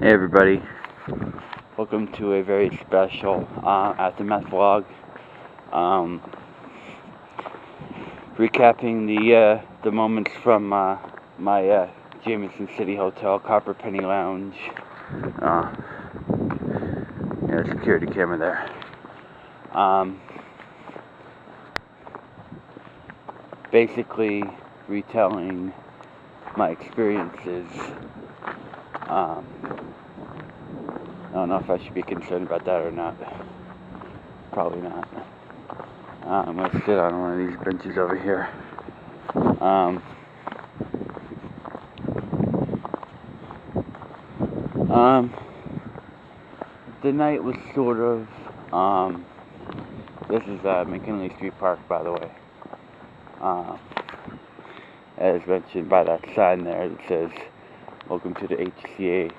Hey everybody, welcome to a very special Aftermath vlog. Um, Recapping the moments from my Jameson City Hotel, Copper Penny Lounge. Security camera there. Basically retelling my experiences. I don't know if I should be concerned about that or not. Probably not. I'm going to sit on one of these benches over here. The night was sort of, this is McKinley Street Park, by the way. As mentioned by that sign there that says, "Welcome to the HCA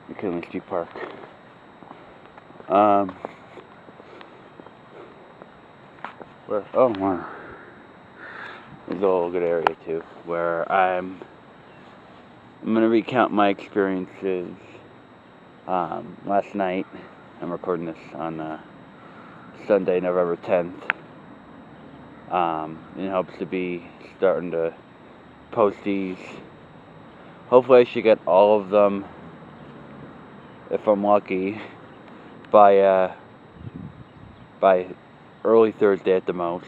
McKinley Street Park." Wow. There's a whole good area too, where I'm gonna recount my experiences last night. I'm recording this on Sunday, November 10th. In hopes to be starting to post these. Hopefully I should get all of them, if I'm lucky, by early Thursday at the most.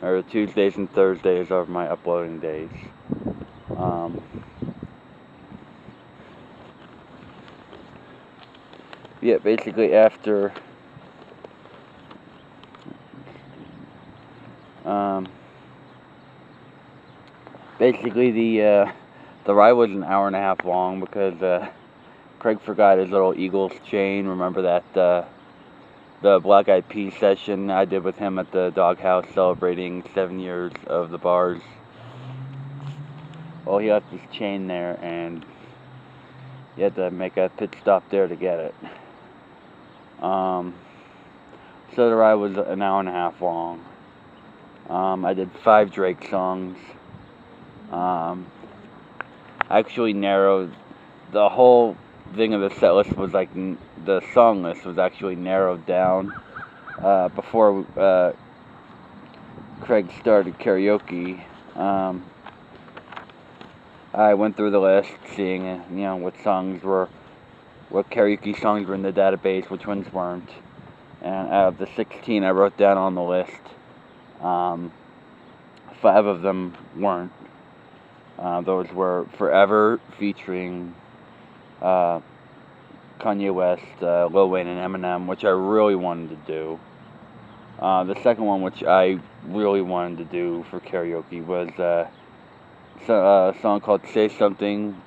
Or Tuesdays and Thursdays are my uploading days. Yeah, basically after the ride was an hour and a half long because Craig forgot his little Eagles chain. Remember that the Black Eyed Peas session I did with him at the doghouse celebrating 7 years of the bars? Well, he left his chain there and he had to make a pit stop there to get it. So the ride was an hour and a half long. I did 5 Drake songs. Actually narrowed the whole thing of the set list was like the song list was actually narrowed down before Craig started karaoke. I went through the list, seeing what karaoke songs were in the database, which ones weren't, and out of the 16 I wrote down on the list, 5 of them weren't. Those were Forever featuring Kanye West, Lil Wayne, and Eminem, which I really wanted to do. The second one, which I really wanted to do for karaoke, was a song called Say Something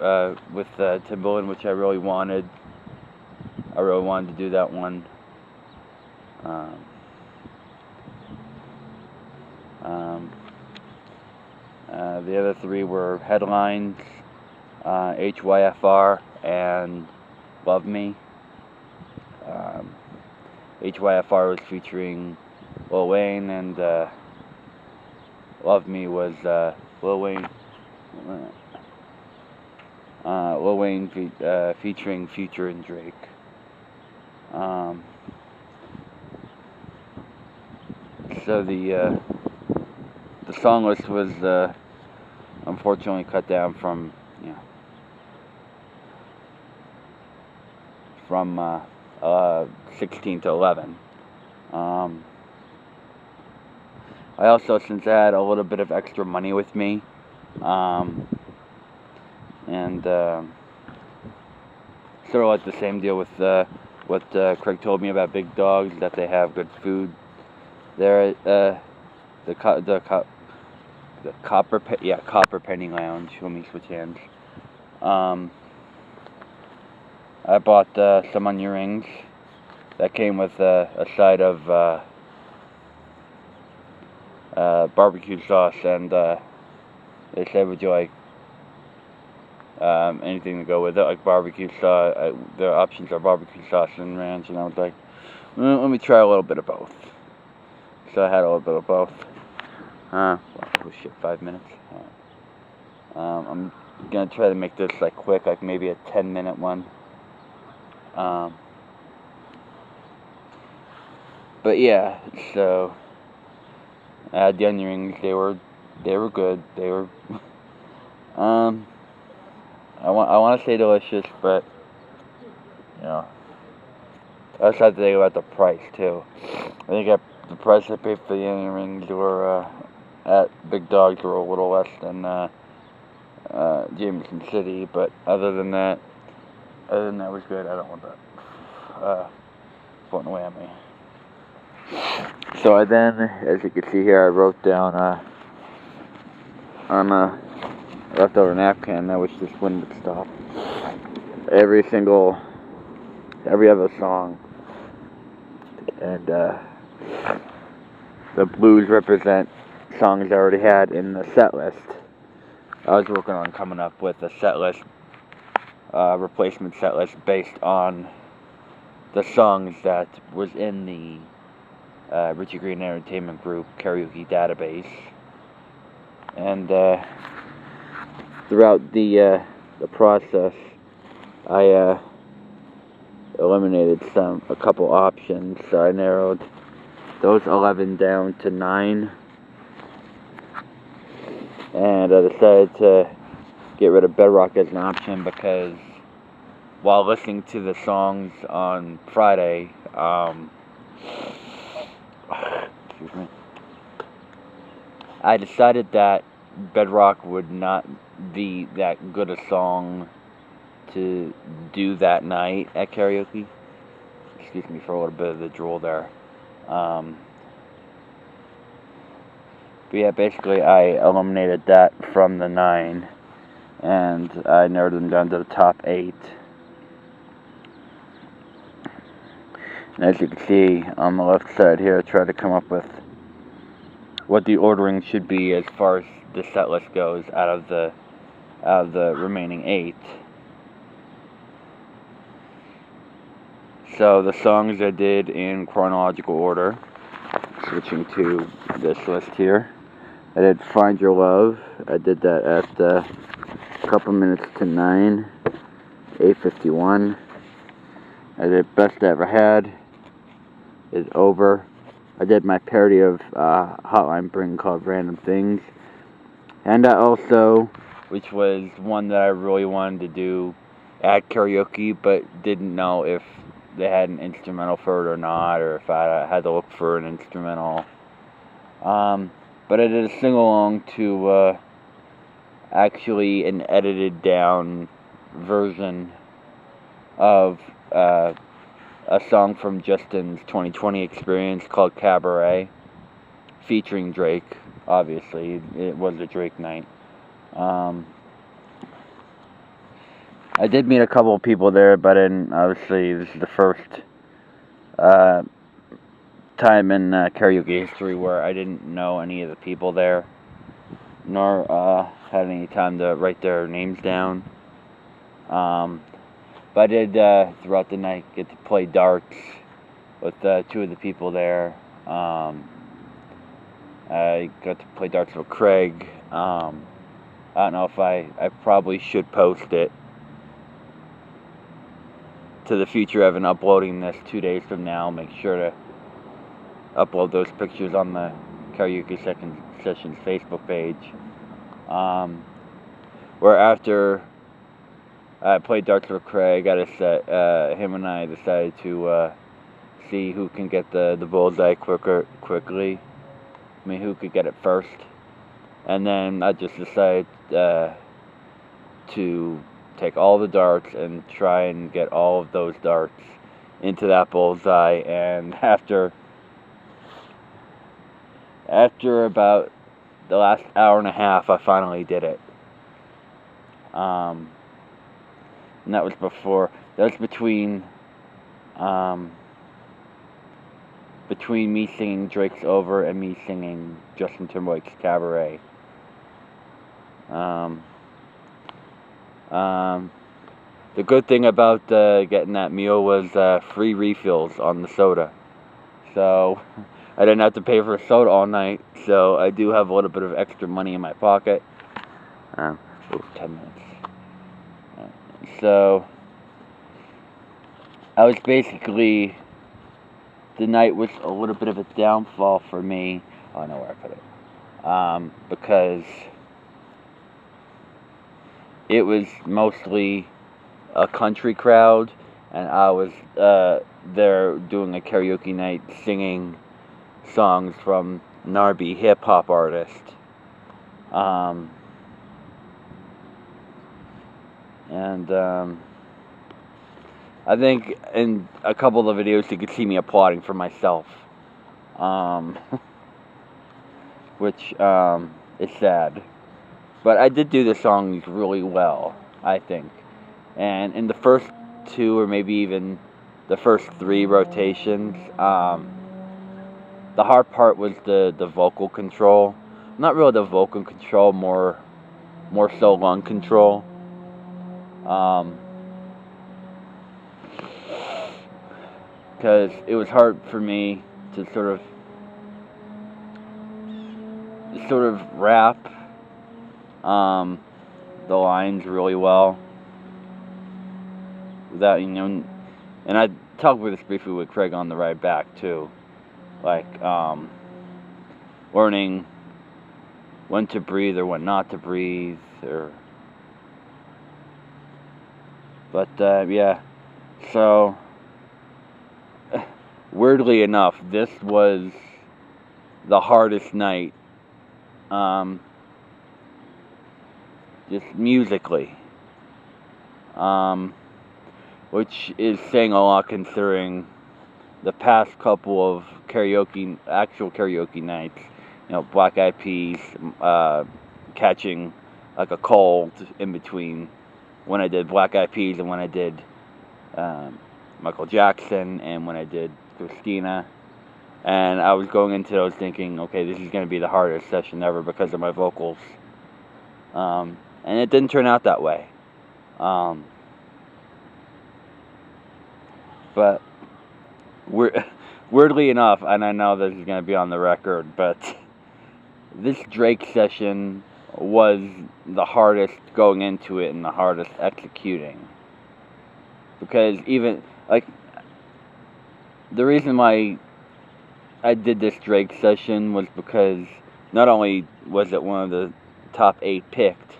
with Timbaland, which I really wanted. I really wanted to do that one. The other 3 were Headlines, HYFR, and Love Me. HYFR was featuring Lil Wayne, and Love Me was Lil Wayne featuring Future and Drake. So the song list was unfortunately cut down from 16 to 11. I also, since I had a little bit of extra money with me, and sort of like the same deal with what Craig told me about Big Dogs, that they have good food there at the Copper Penny Lounge. Let me switch hands. I bought some onion rings that came with a side of barbecue sauce, and they said, "Would you like anything to go with it, like barbecue sauce?" The options are barbecue sauce and ranch, and I was like, let me try a little bit of both. So I had a little bit of both. 5 minutes. I'm gonna try to make this like quick, like maybe a 10-minute one. But yeah, so I had the onion rings. They were good. They were I want to say delicious, but you know, I also have to think about the price too. I think the price I paid for the onion rings were at Big Dogs were a little less than Jameson City, but other than that it was good. I don't want that floating away at me. So I then, as you can see here, I wrote down on a leftover napkin that was just when it stopped. Every other song, and the blues represent songs I already had in the set list. I was working on coming up with a set list, replacement set list based on the songs that was in the Richie Green Entertainment Group karaoke database, and throughout the process, I eliminated a couple options. So I narrowed those 11 down to 9, and I decided to get rid of Bedrock as an option because while listening to the songs on Friday, excuse me, I decided that Bedrock would not be that good a song to do that night at karaoke. Excuse me for a little bit of the drool there. But yeah, basically I eliminated that from the 9, and I narrowed them down to the top 8. And as you can see on the left side here, I tried to come up with what the ordering should be as far as the set list goes out of the remaining 8. So the songs I did in chronological order, switching to this list here. I did Find Your Love. I did that at a couple minutes to 9, 8:51. I did Best I Ever Had. Is over. I did my parody of Hotline Bling called Random Things. And I also, which was one that I really wanted to do at karaoke, but didn't know if they had an instrumental for it or not, or if I had to look for an instrumental. But I did a sing-along to actually an edited down version of a song from Justin's 2020 experience called Cabaret, featuring Drake. Obviously, it was a Drake night. I did meet a couple of people there, but obviously this is the first time in karaoke history where I didn't know any of the people there, nor had any time to write their names down. But I did, throughout the night, get to play darts with 2 of the people there. I got to play darts with Craig. I don't know if I probably should post it to the future of uploading this 2 days from now. Make sure to upload those pictures on the Karaoke Sessions Facebook page. Where after I played darts with Craig, him and I decided to see who can get the bullseye quickly. I mean, who could get it first. And then I just decided to take all the darts and try and get all of those darts into that bullseye. And after about the last hour and a half, I finally did it. And that was between me singing Drake's Over and me singing Justin Timberlake's Cabaret. The good thing about getting that meal was free refills on the soda. So I didn't have to pay for a soda all night, so I do have a little bit of extra money in my pocket. 10 minutes. So I was basically, the night was a little bit of a downfall for me. Oh, I know where I put it. Because it was mostly a country crowd, and I was there doing a karaoke night singing songs from Narby hip hop artist. I think in a couple of the videos you could see me applauding for myself, which is sad. But I did do the songs really well, I think. And in the first 2 or maybe even the first 3 rotations, the hard part was the vocal control. Not really the vocal control, more so lung control. Because it was hard for me to sort of rap the lines really well without, and I talked with this briefly with Craig on the ride back too, like learning when to breathe or when not to breathe, yeah. So weirdly enough, this was the hardest night, just musically, which is saying a lot considering the past couple of actual karaoke nights, Black Eyed Peas, catching like a cold in between when I did Black Eyed Peas and when I did Michael Jackson and when I did Christina. And I was going into those thinking, okay, this is going to be the hardest session ever because of my vocals. And it didn't turn out that way. But weirdly enough, and I know this is going to be on the record, but this Drake session was the hardest going into it and the hardest executing. Because even, the reason why I did this Drake session was because not only was it one of the top 8 picked,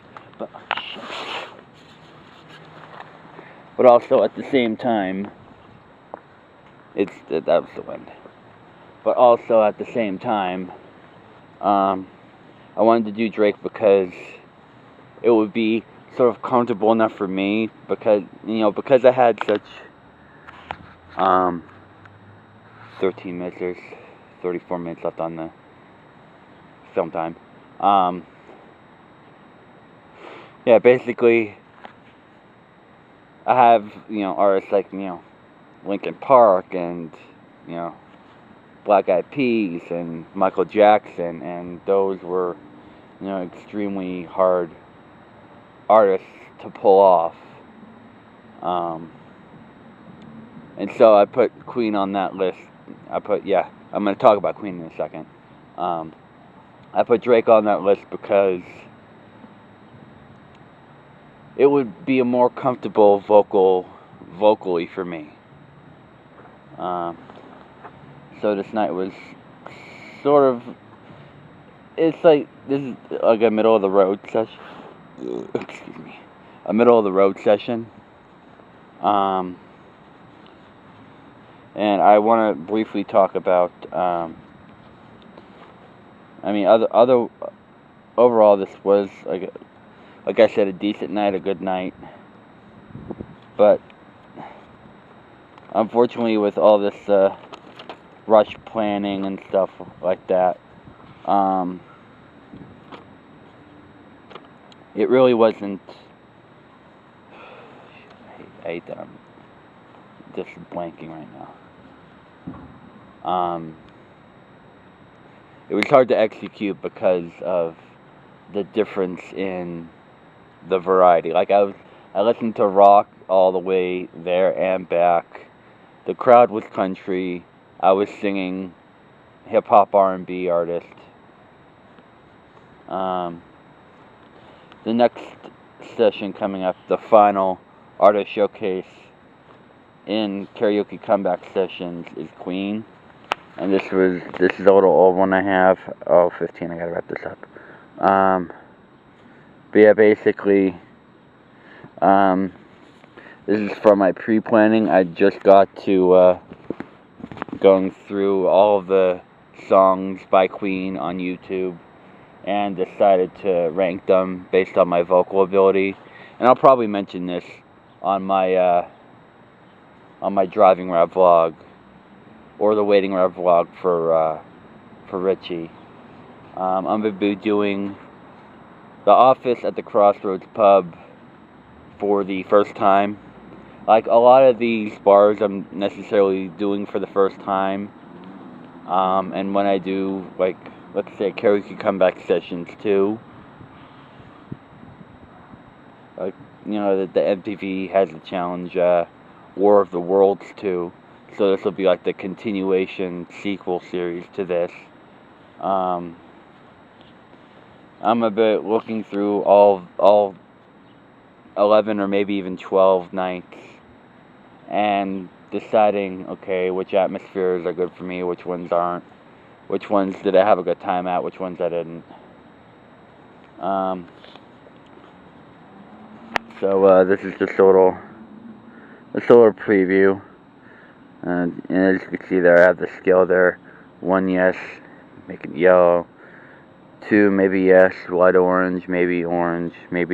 but also at the same time, that was the wind. But also at the same time, I wanted to do Drake because it would be sort of comfortable enough for me because I had such 13 minutes, there's 34 minutes left on the film time. Yeah, basically, I have, artists like, Linkin Park and, Black Eyed Peas and Michael Jackson, and those were, extremely hard artists to pull off. And so I put Queen on that list. I'm going to talk about Queen in a second. I put Drake on that list because it would be a more comfortable vocally for me. So this night was sort of, it's like, this is like a middle of the road session. Excuse me. A middle of the road session. And I want to briefly talk about, overall this was, like I said, a decent night, a good night. But unfortunately, with all this rush planning and stuff like that, it really wasn't. I hate that I'm just blanking right now. It was hard to execute because of the difference in the variety. Like I listened to rock all the way there and back. The crowd was country. I was singing hip hop R&B artist. The next session coming up, the final artist showcase, in Karaoke Comeback sessions is Queen. And this is a little old one I have. Oh, 15, I gotta wrap this up. But yeah, basically, this is from my pre-planning. I just got to going through all of the songs by Queen on YouTube and decided to rank them based on my vocal ability. And I'll probably mention this on my driving route vlog or the waiting route vlog for Richie. I'm gonna be doing The Office at the Crossroads Pub for the first time. Like, a lot of these bars I'm necessarily doing for the first time. And when I do, like, let's say Karaoke Comeback sessions too, like, you know, the MTV has a challenge, War of the Worlds too. So this will be like the continuation sequel series to this. I'm a bit looking through all 11 or maybe even 12 nights and deciding, okay, which atmospheres are good for me, which ones aren't, which ones did I have a good time at, which ones I didn't. So this is just a little preview. And as you can see there, I have the scale there. 1, yes, make it yellow. 2, maybe yes, light orange, maybe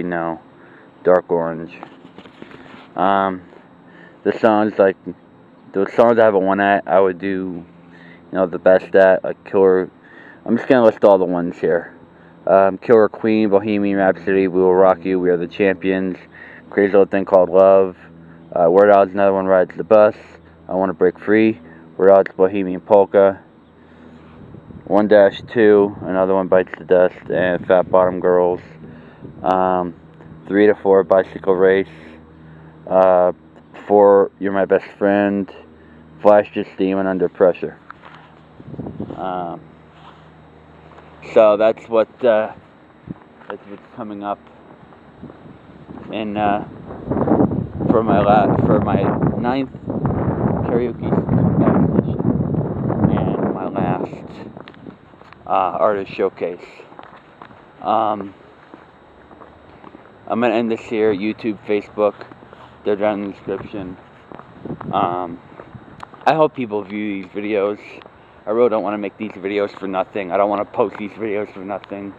no, dark orange. The songs I have a 1 at, I would do, the best at, like Killer. I'm just gonna list all the ones here. Killer Queen, Bohemian Rhapsody, We Will Rock You, We Are the Champions, Crazy Little Thing Called Love, Word Out's Another One Rides the Bus, I Want to Break Free, Word Out's Bohemian Polka, 1-2, Another One Bites the Dust, and Fat Bottom Girls, 3 to 4, Bicycle Race, 4, You're My Best Friend, Flash Just Steaming Under Pressure. So that's what's coming up in for my 9th karaoke comeback session and my last artist showcase. I'm gonna end this here. YouTube, Facebook, they're down in the description. I hope people view these videos. I really don't want to make these videos for nothing. I don't want to post these videos for nothing.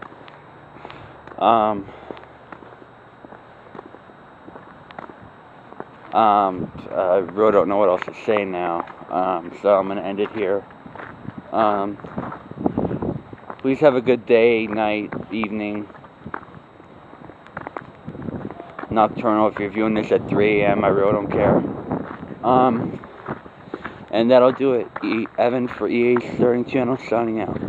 I really don't know what else to say now. So I'm going to end it here. Please have a good day, night, evening, nocturnal. If you're viewing this at 3 a.m., I really don't care. And that'll do it. Evan for EA's Starting Channel, signing out.